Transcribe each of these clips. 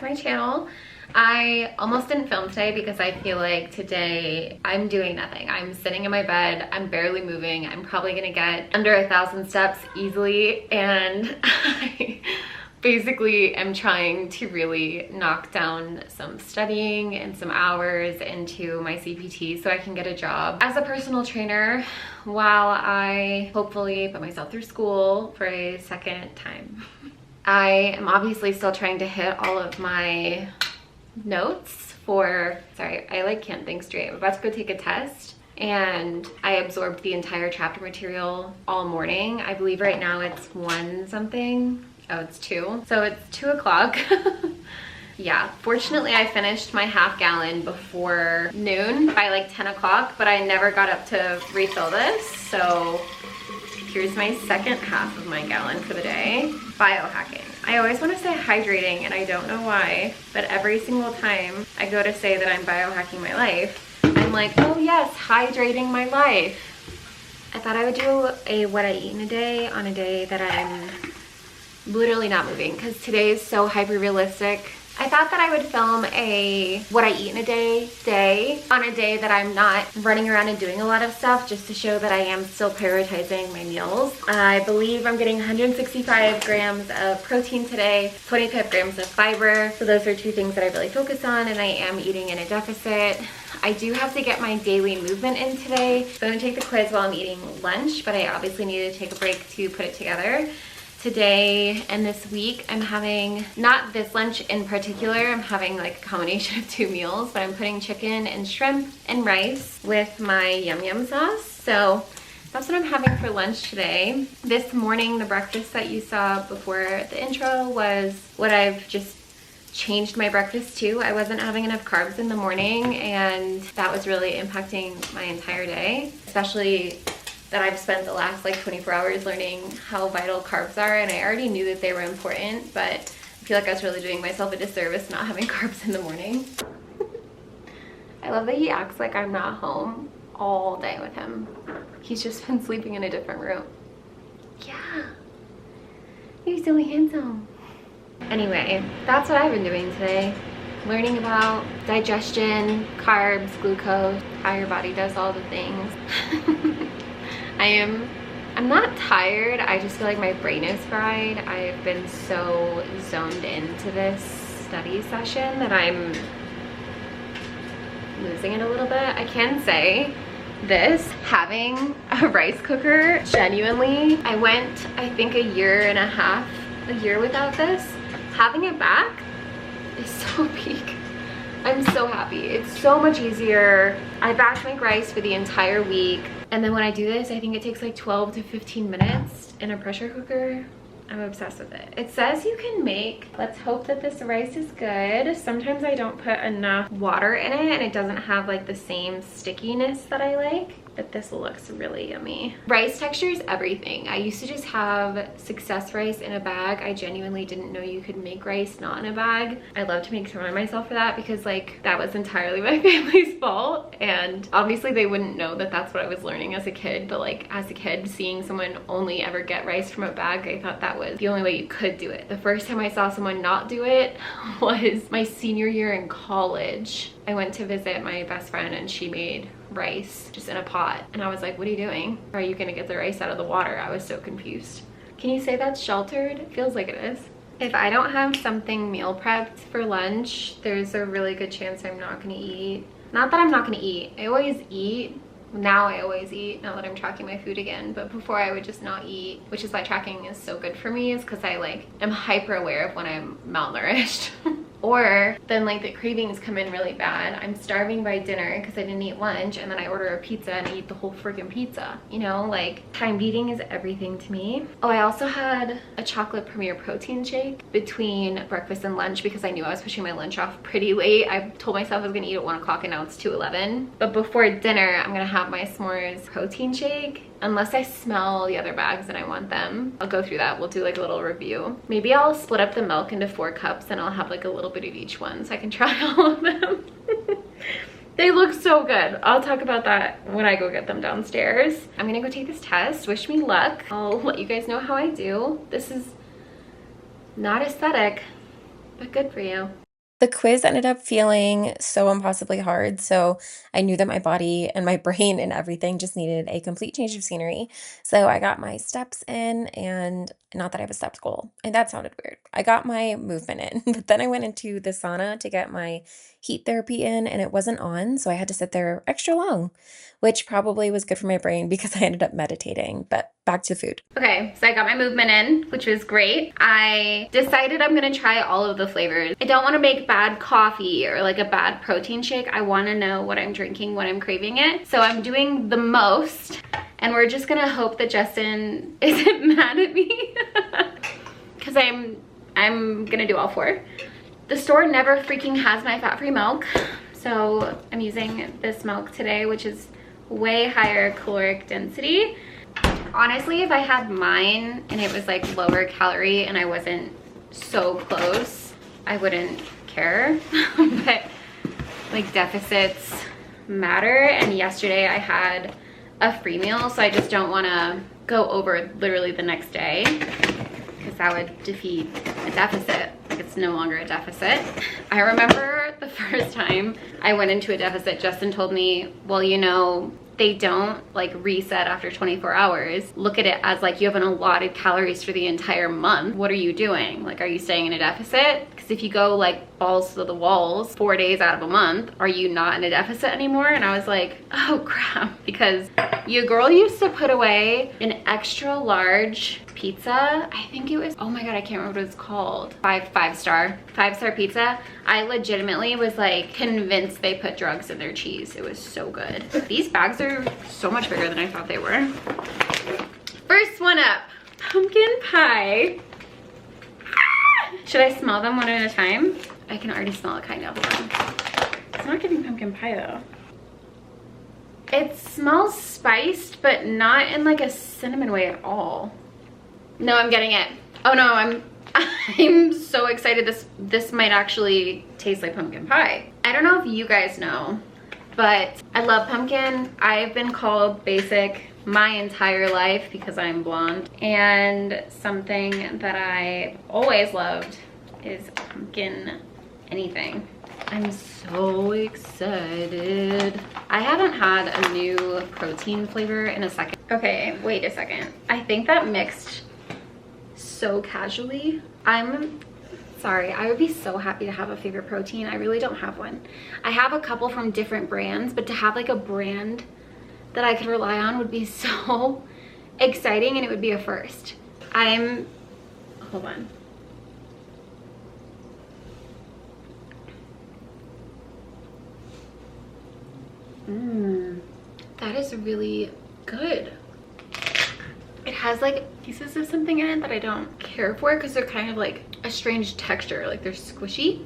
my channel. I almost didn't film today because I feel like today I'm doing nothing. I'm sitting in my bed, I'm barely moving. I'm probably gonna get under 1,000 steps easily, and I basically am trying to really knock down some studying and some hours into my CPT so I can get a job as a personal trainer while I hopefully put myself through school for a second time. I am obviously still trying to hit all of my notes for, sorry, I like can't think straight. I'm about to go take a test, and I absorbed the entire chapter material all morning. I believe right now it's 1 something. Oh, it's 2. So it's 2 o'clock. Yeah, fortunately I finished my half gallon before noon by like 10 o'clock, but I never got up to refill this. So here's my second half of my gallon for the day. Biohacking. I always want to say hydrating, and I don't know why, but every single time I go to say that I'm biohacking my life, I'm like, oh yes, hydrating my life. I thought I would do a what I eat in a day on a day that I'm literally not moving, because today is so hyper realistic. I thought that I would film a what I eat in a day on a day that I'm not running around and doing a lot of stuff, just to show that I am still prioritizing my meals. I believe I'm getting 165 grams of protein today, 25 grams of fiber. So those are 2 things that I really focus on, and I am eating in a deficit. I do have to get my daily movement in today. So I'm gonna take the quiz while I'm eating lunch, but I obviously need to take a break to put it together. Today and this week I'm having, not this lunch in particular, I'm having like a combination of 2 meals, but I'm putting chicken and shrimp and rice with my yum yum sauce. So that's what I'm having for lunch today. This morning, the breakfast that you saw before the intro was what I've just changed my breakfast to. I wasn't having enough carbs in the morning, and that was really impacting my entire day, especially that I've spent the last like 24 hours learning how vital carbs are, and I already knew that they were important, but I feel like I was really doing myself a disservice not having carbs in the morning. I love that he acts like I'm not home all day with him. He's just been sleeping in a different room. Yeah, he's so handsome. Anyway, that's what I've been doing today. Learning about digestion, carbs, glucose, how your body does all the things. I'm not tired, I just feel like my brain is fried. I've been so zoned into this study session that I'm losing it a little bit. I can say this, having a rice cooker, genuinely, I went, I think a year without this. Having it back is so peak. I'm so happy. It's so much easier. I batch make rice for the entire week. And then when I do this, I think it takes like 12 to 15 minutes in a pressure cooker. I'm obsessed with it. It says you can make, let's hope that this rice is good. Sometimes I don't put enough water in it and it doesn't have like the same stickiness that I like, but this looks really yummy. Rice texture is everything. I used to just have Success rice in a bag. I genuinely didn't know you could make rice not in a bag. I love to make fun of myself for that, because like that was entirely my family's fault, and obviously they wouldn't know that that's what I was learning as a kid, but like as a kid, seeing someone only ever get rice from a bag, I thought that was the only way you could do it. The first time I saw someone not do it was my senior year in college. I went to visit my best friend and she made rice just in a pot, and I was like, what are you doing? Are you gonna get the rice out of the water? I was so confused. Can you say that's sheltered? It feels like it is. If I don't have something meal prepped for lunch, there's a really good chance I'm not gonna eat. Not that I'm not gonna eat, I always eat. Now I always eat, now that I'm tracking my food again, but before I would just not eat, which is why tracking is so good for me, is because I like am hyper aware of when I'm malnourished. Or then like the cravings come in really bad. I'm starving by dinner because I didn't eat lunch, and then I order a pizza and I eat the whole freaking pizza. You know, like timed eating is everything to me. Oh, I also had a chocolate Premier protein shake between breakfast and lunch because I knew I was pushing my lunch off pretty late. I told myself I was gonna eat at 1 o'clock and now it's 2:11. But before dinner, I'm gonna have my s'mores protein shake. Unless I smell the other bags and I want them, I'll go through that. We'll do like a little review. Maybe I'll split up the milk into 4 cups and I'll have like a little bit of each one so I can try all of them. They look so good. I'll talk about that when I go get them downstairs. I'm gonna go take this test. Wish me luck. I'll let you guys know how I do. This is not aesthetic, but good for you. The quiz ended up feeling so impossibly hard, so I knew that my body and my brain and everything just needed a complete change of scenery. So I got my steps in, and not that I have a steps goal, and that sounded weird. I got my movement in, but then I went into the sauna to get my heat therapy in, and it wasn't on, so I had to sit there extra long, which probably was good for my brain because I ended up meditating. But back to food. Okay, so I got my movement in, which was great. I decided I'm gonna try all of the flavors. I don't wanna make bad coffee or like a bad protein shake. I wanna know what I'm drinking when I'm craving it. So I'm doing the most, and we're just gonna hope that Justin isn't mad at me because I'm gonna do all four. The store never freaking has my fat-free milk, so I'm using this milk today, which is way higher caloric density. Honestly, if I had mine and it was like lower calorie and I wasn't so close, I wouldn't care. But like, deficits matter, and yesterday I had a free meal, so I just don't want to go over literally the next day because that would defeat a deficit. Like, it's no longer a deficit. I remember the first time I went into a deficit, Justin told me, well, you know, they don't like reset after 24 hours. Look at it as like you have an allotted calories for the entire month. What are you doing? Like, are you staying in a deficit? Because if you go like balls to the walls 4 days out of a month, are you not in a deficit anymore? And I was like, oh crap, because your girl used to put away an extra large pizza. I think it was, oh my god, I can't remember what it's called. Five star pizza. I legitimately was like convinced they put drugs in their cheese. It was so good. These bags are so much bigger than I thought they were. First one up, pumpkin pie. Should I smell them one at a time? I can already smell it kind of. It's not giving pumpkin pie though. It smells spiced, but not in like a cinnamon way at all. No, I'm getting it. Oh no, I'm so excited. This might actually taste like pumpkin pie. I don't know if you guys know, but I love pumpkin. I've been called basic my entire life because I'm blonde. And something that I always loved is pumpkin anything. I'm so excited. I haven't had a new protein flavor in a second. Okay, wait a second. I think that mixed so casually. I'm sorry, I would be so happy to have a favorite protein. I really don't have one. I have a couple from different brands, but to have like a brand that I could rely on would be so exciting, and it would be a first. Hold on. That is really good. It has like pieces of something in it that I don't care for because they're kind of like a strange texture, like they're squishy.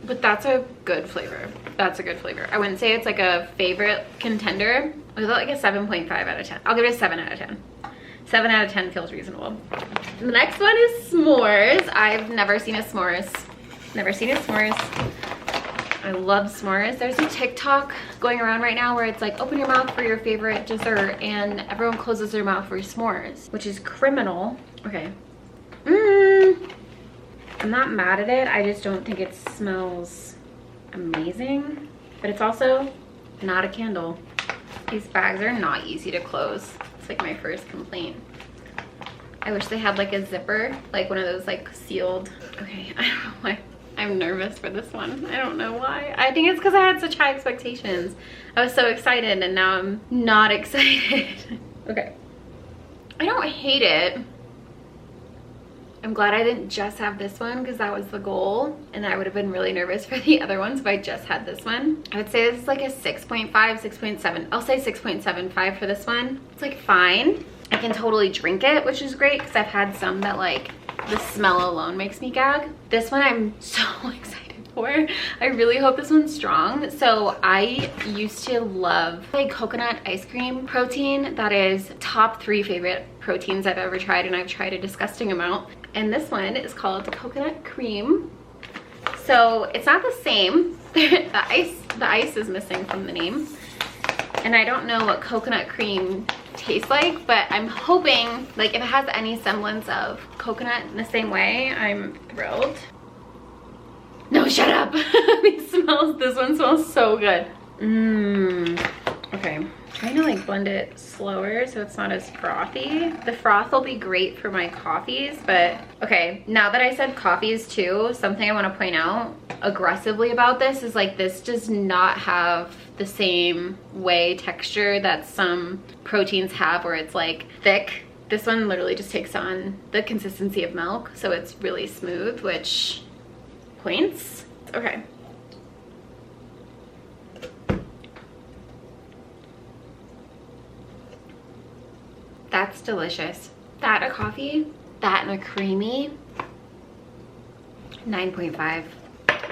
But that's a good flavor. That's a good flavor. I wouldn't say it's like a favorite contender. I was like a 7.5 out of 10. I'll give it a 7 out of 10. 7 out of 10 feels reasonable. The next one is s'mores. I've never seen a s'mores. Never seen a s'mores. I love s'mores. There's a TikTok going around right now where it's like, open your mouth for your favorite dessert, and everyone closes their mouth for s'mores, which is criminal. Okay. I'm not mad at it. I just don't think it smells amazing, but it's also not a candle. These bags are not easy to close. It's like my first complaint. I wish they had like a zipper, like one of those like sealed. Okay, I don't know why. I'm nervous for this one. I don't know why. I think it's because I had such high expectations. I was so excited, and now I'm not excited. Okay. I don't hate it. I'm glad I didn't just have this one because that was the goal, and I would have been really nervous for the other ones if I just had this one. I would say this is like a 6.5, 6.7. I'll say 6.75 for this one. It's like fine. I can totally drink it, which is great because I've had some that like the smell alone makes me gag. This one I'm so excited for. I really hope this one's strong. So I used to love like coconut ice cream protein. That is top 3 favorite proteins I've ever tried, and I've tried a disgusting amount. And this one is called coconut cream. So it's not the same. The ice is missing from the name. And I don't know what coconut cream tastes like, but I'm hoping like if it has any semblance of coconut in the same way, I'm thrilled. shut up. This one smells so good. Okay, trying to like blend it slower so it's not as frothy. The froth will be great for my coffees, but okay, now that I said coffees too, something I want to point out aggressively about this is like this does not have the same whey texture that some proteins have where it's like thick. This one literally just takes on the consistency of milk, so it's really smooth, which points. Okay. That's delicious. That a coffee, that and a creamy, 9.5.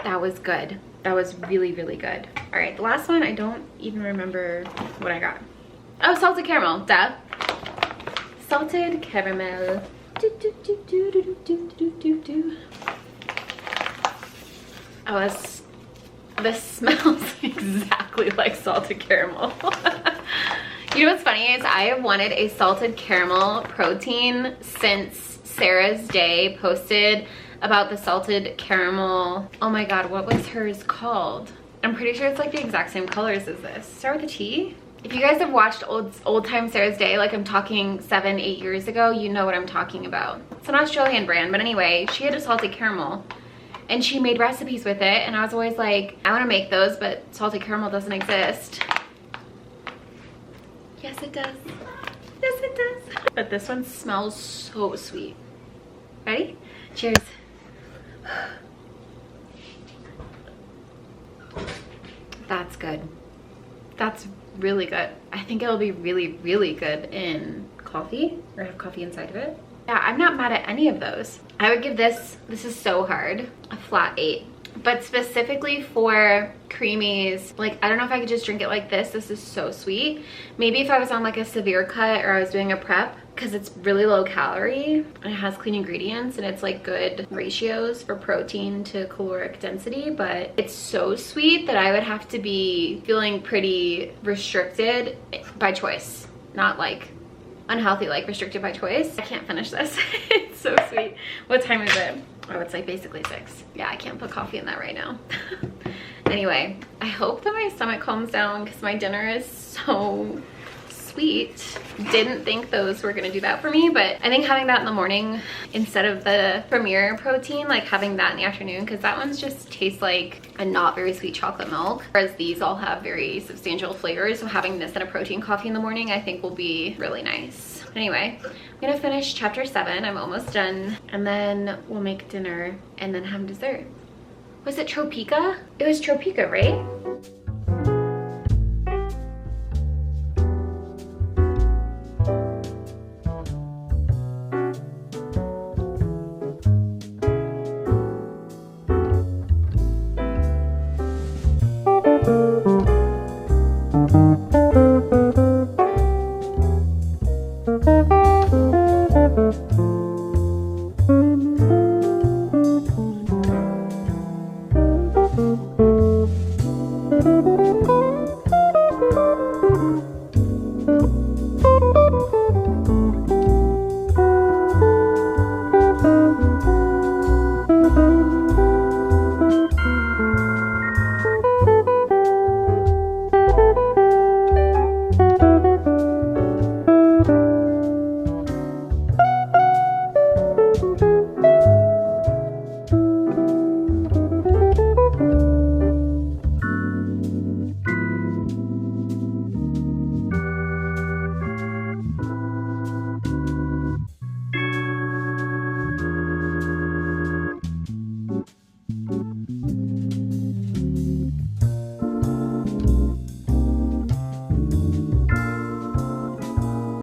That was good. That was really, really good. All right, the last one, I don't even remember what I got. Oh, salted caramel, duh. Salted caramel. Oh, this smells exactly like salted caramel. You know what's funny is I have wanted a salted caramel protein since Sarah's Day posted about the salted caramel. Oh my god, what was hers called? I'm pretty sure it's like the exact same colors as this. Start with a T? If you guys have watched old time Sarah's Day, like I'm talking 7-8 years ago, you know what I'm talking about. It's an Australian brand, but anyway, she had a salted caramel and she made recipes with it, and I was always like, I want to make those, but salted caramel doesn't exist. Yes, it does. Yes, it does. But this one smells so sweet. Ready? Cheers. That's good. That's really good. I think it'll be really, really good in coffee, or have coffee inside of it. Yeah, I'm not mad at any of those. I would give this is so hard, a flat 8. But specifically for creamies, like I don't know if I could just drink it like this. This is so sweet. Maybe if I was on like a severe cut or I was doing a prep, because it's really low calorie and it has clean ingredients and it's like good ratios for protein to caloric density, but it's so sweet that I would have to be feeling pretty restricted by choice, not like unhealthy, like restricted by choice. I can't finish this. It's so sweet. What time is it? Oh, it's like basically 6. Yeah, I can't put coffee in that right now. Anyway, I hope that my stomach calms down because my dinner is so sweet. Didn't think those were gonna do that for me, but I think having that in the morning instead of the Premier protein, like having that in the afternoon, because that one's just tastes like a not very sweet chocolate milk, whereas these all have very substantial flavors. So having this in a protein coffee in the morning I think will be really nice. Anyway, I'm gonna finish chapter 7. I'm almost done, and then we'll make dinner and then have dessert. Was it Tropica? It was Tropica, right?